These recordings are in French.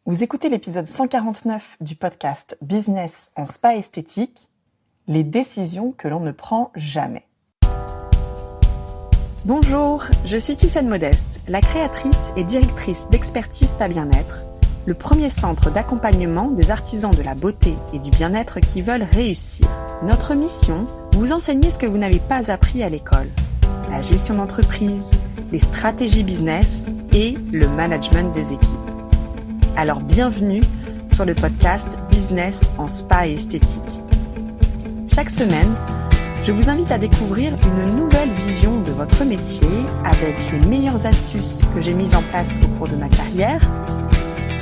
Vous écoutez l'épisode 149 du podcast Business en spa esthétique, les décisions que l'on ne prend jamais. Bonjour, je suis Tiffaine Modeste, la créatrice et directrice d'Expertise Spa Bien-être, le premier centre d'accompagnement des artisans de la beauté et du bien-être qui veulent réussir. Notre mission, vous enseigner ce que vous n'avez pas appris à l'école, la gestion d'entreprise, les stratégies business et le management des équipes. Alors bienvenue sur le podcast Business en spa et esthétique. Chaque semaine, je vous invite à découvrir une nouvelle vision de votre métier avec les meilleures astuces que j'ai mises en place au cours de ma carrière,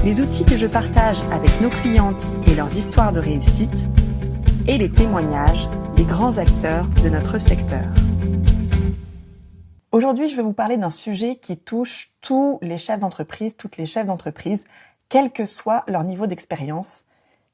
les outils que je partage avec nos clientes et leurs histoires de réussite, et les témoignages des grands acteurs de notre secteur. Aujourd'hui, je vais vous parler d'un sujet qui touche tous les chefs d'entreprise, toutes les chefs d'entreprise, quel que soit leur niveau d'expérience,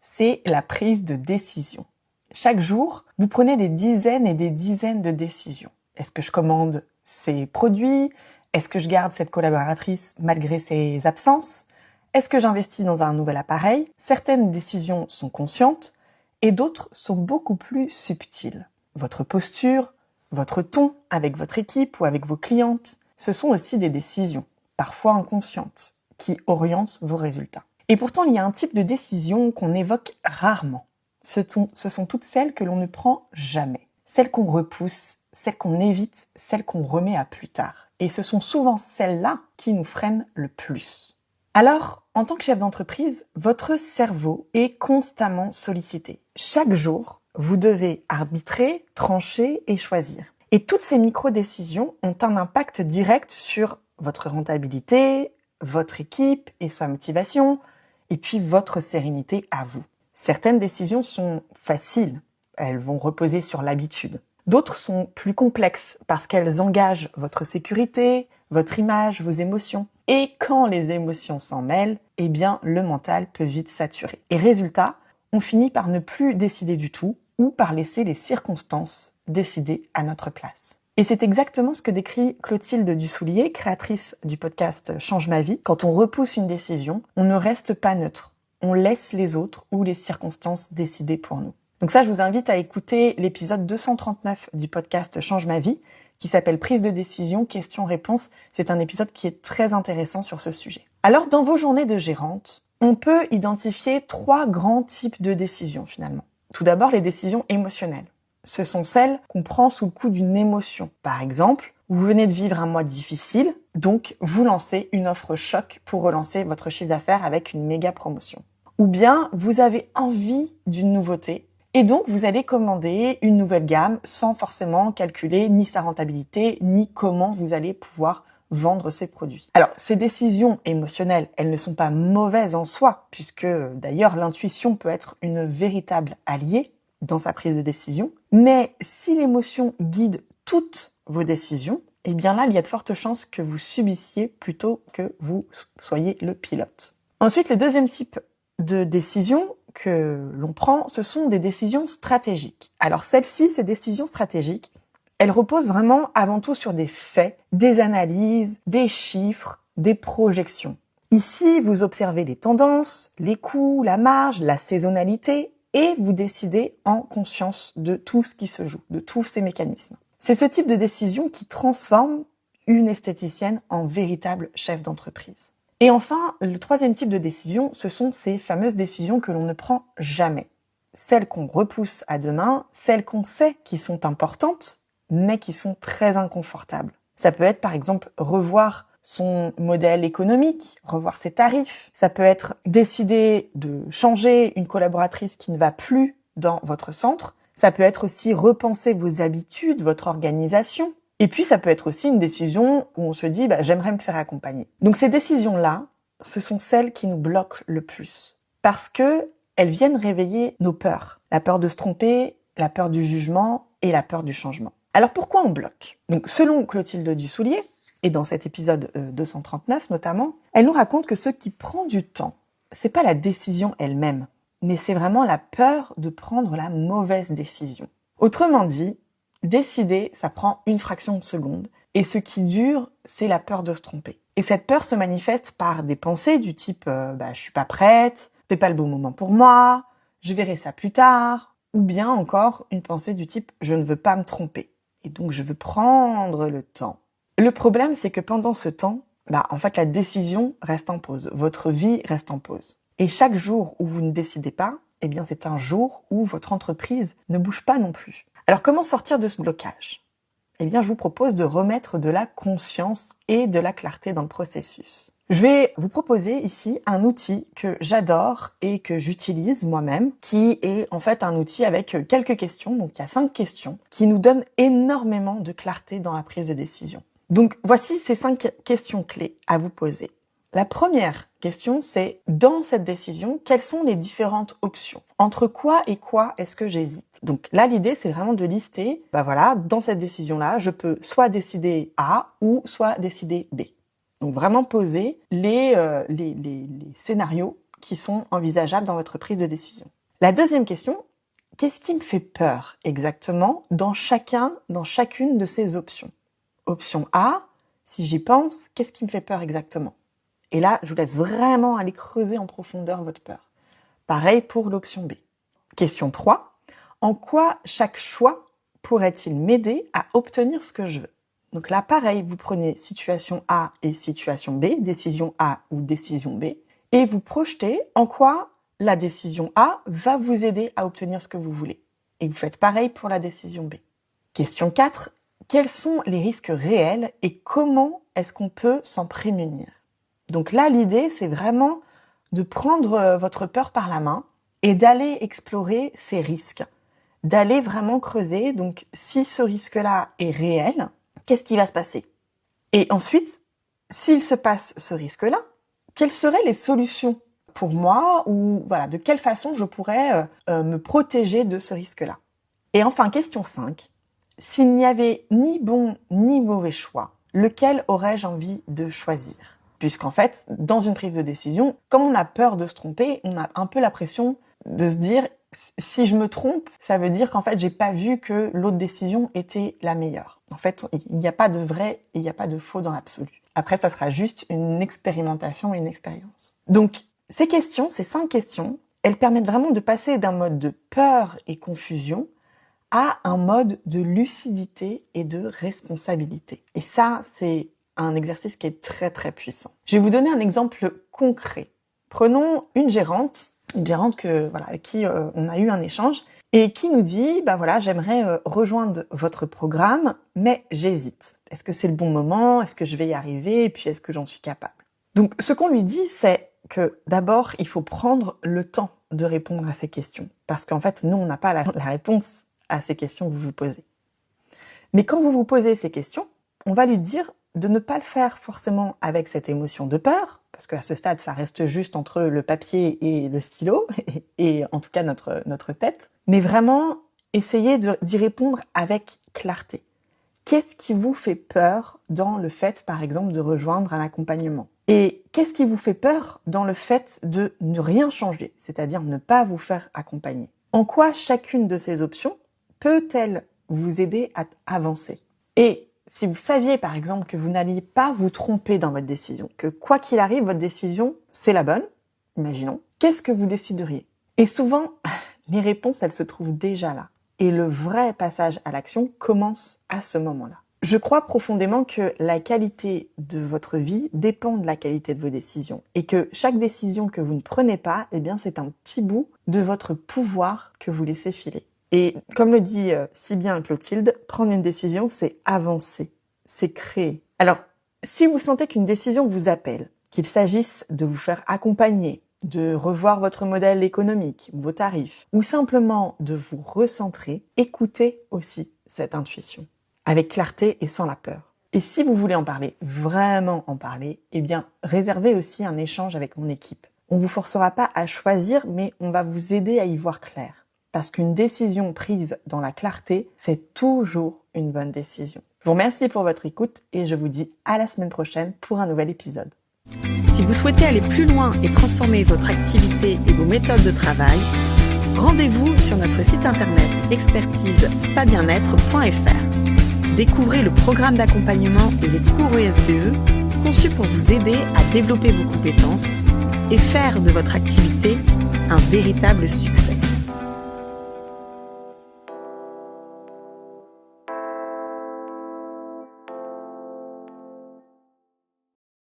c'est la prise de décision. Chaque jour, vous prenez des dizaines et des dizaines de décisions. Est-ce que je commande ces produits? Est-ce que je garde cette collaboratrice malgré ses absences? Est-ce que j'investis dans un nouvel appareil? Certaines décisions sont conscientes et d'autres sont beaucoup plus subtiles. Votre posture, votre ton avec votre équipe ou avec vos clientes, ce sont aussi des décisions, parfois inconscientes, qui orientent vos résultats. Et pourtant, il y a un type de décision qu'on évoque rarement. Ce sont toutes celles que l'on ne prend jamais. Celles qu'on repousse, celles qu'on évite, celles qu'on remet à plus tard. Et ce sont souvent celles-là qui nous freinent le plus. Alors, en tant que chef d'entreprise, votre cerveau est constamment sollicité. Chaque jour, vous devez arbitrer, trancher et choisir. Et toutes ces micro-décisions ont un impact direct sur votre rentabilité, votre équipe et sa motivation, et puis votre sérénité à vous. Certaines décisions sont faciles, elles vont reposer sur l'habitude. D'autres sont plus complexes parce qu'elles engagent votre sécurité, votre image, vos émotions. Et quand les émotions s'en mêlent, eh bien le mental peut vite saturer. Et résultat, on finit par ne plus décider du tout ou par laisser les circonstances décider à notre place. Et c'est exactement ce que décrit Clotilde Dussoulier, créatrice du podcast Change ma vie. Quand on repousse une décision, on ne reste pas neutre. On laisse les autres ou les circonstances décider pour nous. Donc ça, je vous invite à écouter l'épisode 239 du podcast Change ma vie, qui s'appelle Prise de décision, questions-réponses. C'est un épisode qui est très intéressant sur ce sujet. Alors, dans vos journées de gérante, on peut identifier 3 grands types de décisions finalement. Tout d'abord, les décisions émotionnelles. Ce sont celles qu'on prend sous le coup d'une émotion. Par exemple, vous venez de vivre un mois difficile, donc vous lancez une offre choc pour relancer votre chiffre d'affaires avec une méga promotion. Ou bien, vous avez envie d'une nouveauté, et donc vous allez commander une nouvelle gamme sans forcément calculer ni sa rentabilité, ni comment vous allez pouvoir vendre ces produits. Alors, ces décisions émotionnelles, elles ne sont pas mauvaises en soi, puisque d'ailleurs l'intuition peut être une véritable alliée dans sa prise de décision. Mais si l'émotion guide toutes vos décisions, eh bien là, il y a de fortes chances que vous subissiez plutôt que vous soyez le pilote. Ensuite, le deuxième type de décision que l'on prend, ce sont des décisions stratégiques. Alors celles-ci, ces décisions stratégiques, elles reposent vraiment avant tout sur des faits, des analyses, des chiffres, des projections. Ici, vous observez les tendances, les coûts, la marge, la saisonnalité, et vous décidez en conscience de tout ce qui se joue, de tous ces mécanismes. C'est ce type de décision qui transforme une esthéticienne en véritable chef d'entreprise. Et enfin, le troisième type de décision, ce sont ces fameuses décisions que l'on ne prend jamais. Celles qu'on repousse à demain, celles qu'on sait qui sont importantes, mais qui sont très inconfortables. Ça peut être par exemple revoir son modèle économique, revoir ses tarifs. Ça peut être décider de changer une collaboratrice qui ne va plus dans votre centre. Ça peut être aussi repenser vos habitudes, votre organisation. Et puis ça peut être aussi une décision où on se dit j'aimerais me faire accompagner. Donc ces décisions-là, ce sont celles qui nous bloquent le plus. Parce que elles viennent réveiller nos peurs. La peur de se tromper, la peur du jugement et la peur du changement. Alors pourquoi on bloque? Donc selon Clotilde Dussoulier, et dans cet épisode 239 notamment, elle nous raconte que ce qui prend du temps, c'est pas la décision elle-même, mais c'est vraiment la peur de prendre la mauvaise décision. Autrement dit, décider, ça prend une fraction de seconde, et ce qui dure, c'est la peur de se tromper. Et cette peur se manifeste par des pensées du type je suis pas prête, c'est pas le bon moment pour moi, je verrai ça plus tard, ou bien encore une pensée du type je ne veux pas me tromper et donc je veux prendre le temps. Le problème, c'est que pendant ce temps, en fait la décision reste en pause, votre vie reste en pause. Et chaque jour où vous ne décidez pas, c'est un jour où votre entreprise ne bouge pas non plus. Alors comment sortir de ce blocage ? Je vous propose de remettre de la conscience et de la clarté dans le processus. Je vais vous proposer ici un outil que j'adore et que j'utilise moi-même, qui est en fait un outil avec quelques questions, donc il y a 5 questions, qui nous donnent énormément de clarté dans la prise de décision. Donc voici ces 5 questions clés à vous poser. La première question, c'est dans cette décision, quelles sont les différentes options ? Entre quoi et quoi est-ce que j'hésite ? Donc là, l'idée, c'est vraiment de lister, dans cette décision-là, je peux soit décider A ou soit décider B. Donc vraiment poser les scénarios qui sont envisageables dans votre prise de décision. La deuxième question, qu'est-ce qui me fait peur exactement dans chacune de ces options ? Option A, si j'y pense, qu'est-ce qui me fait peur exactement ? Et là, je vous laisse vraiment aller creuser en profondeur votre peur. Pareil pour l'option B. Question 3. En quoi chaque choix pourrait-il m'aider à obtenir ce que je veux ? Donc là, pareil, vous prenez situation A et situation B, décision A ou décision B, et vous projetez en quoi la décision A va vous aider à obtenir ce que vous voulez. Et vous faites pareil pour la décision B. Question 4. Quels sont les risques réels et comment est-ce qu'on peut s'en prémunir ? Donc là, l'idée, c'est vraiment de prendre votre peur par la main et d'aller explorer ces risques, d'aller vraiment creuser. Donc, si ce risque-là est réel, qu'est-ce qui va se passer ? Et ensuite, s'il se passe ce risque-là, quelles seraient les solutions pour moi ou de quelle façon je pourrais me protéger de ce risque-là ? Et enfin, question 5. S'il n'y avait ni bon ni mauvais choix, lequel aurais-je envie de choisir ? Puisqu'en fait, dans une prise de décision, comme on a peur de se tromper, on a un peu la pression de se dire si je me trompe, ça veut dire qu'en fait, j'ai pas vu que l'autre décision était la meilleure. En fait, il n'y a pas de vrai et il n'y a pas de faux dans l'absolu. Après, ça sera juste une expérimentation et une expérience. Donc, ces 5 questions, elles permettent vraiment de passer d'un mode de peur et confusion à un mode de lucidité et de responsabilité. Et ça, c'est un exercice qui est très très puissant. Je vais vous donner un exemple concret. Prenons une gérante avec qui on a eu un échange et qui nous dit j'aimerais rejoindre votre programme mais j'hésite. Est-ce que c'est le bon moment ? Est-ce que je vais y arriver ? Et puis est-ce que j'en suis capable ? Donc ce qu'on lui dit, c'est que d'abord il faut prendre le temps de répondre à ces questions parce qu'en fait nous on n'a pas la réponse à ces questions que vous vous posez. Mais quand vous vous posez ces questions, on va lui dire de ne pas le faire forcément avec cette émotion de peur, parce qu'à ce stade, ça reste juste entre le papier et le stylo, et en tout cas notre tête, mais vraiment essayer d'y répondre avec clarté. Qu'est-ce qui vous fait peur dans le fait, par exemple, de rejoindre un accompagnement ? Et qu'est-ce qui vous fait peur dans le fait de ne rien changer, c'est-à-dire ne pas vous faire accompagner ? En quoi chacune de ces options peut-elle vous aider à avancer ? Et si vous saviez, par exemple, que vous n'alliez pas vous tromper dans votre décision, que quoi qu'il arrive, votre décision, c'est la bonne, imaginons, qu'est-ce que vous décideriez ? Et souvent, les réponses, elles se trouvent déjà là. Et le vrai passage à l'action commence à ce moment-là. Je crois profondément que la qualité de votre vie dépend de la qualité de vos décisions. Et que chaque décision que vous ne prenez pas, c'est un petit bout de votre pouvoir que vous laissez filer. Et comme le dit si bien Clotilde, prendre une décision, c'est avancer, c'est créer. Alors, si vous sentez qu'une décision vous appelle, qu'il s'agisse de vous faire accompagner, de revoir votre modèle économique, vos tarifs, ou simplement de vous recentrer, écoutez aussi cette intuition, avec clarté et sans la peur. Et si vous voulez en parler, vraiment en parler, réservez aussi un échange avec mon équipe. On vous forcera pas à choisir, mais on va vous aider à y voir clair. Parce qu'une décision prise dans la clarté, c'est toujours une bonne décision. Je vous remercie pour votre écoute et je vous dis à la semaine prochaine pour un nouvel épisode. Si vous souhaitez aller plus loin et transformer votre activité et vos méthodes de travail, rendez-vous sur notre site internet expertise-spa-bien-être.fr. Découvrez le programme d'accompagnement et les cours ESBE conçu pour vous aider à développer vos compétences et faire de votre activité un véritable succès.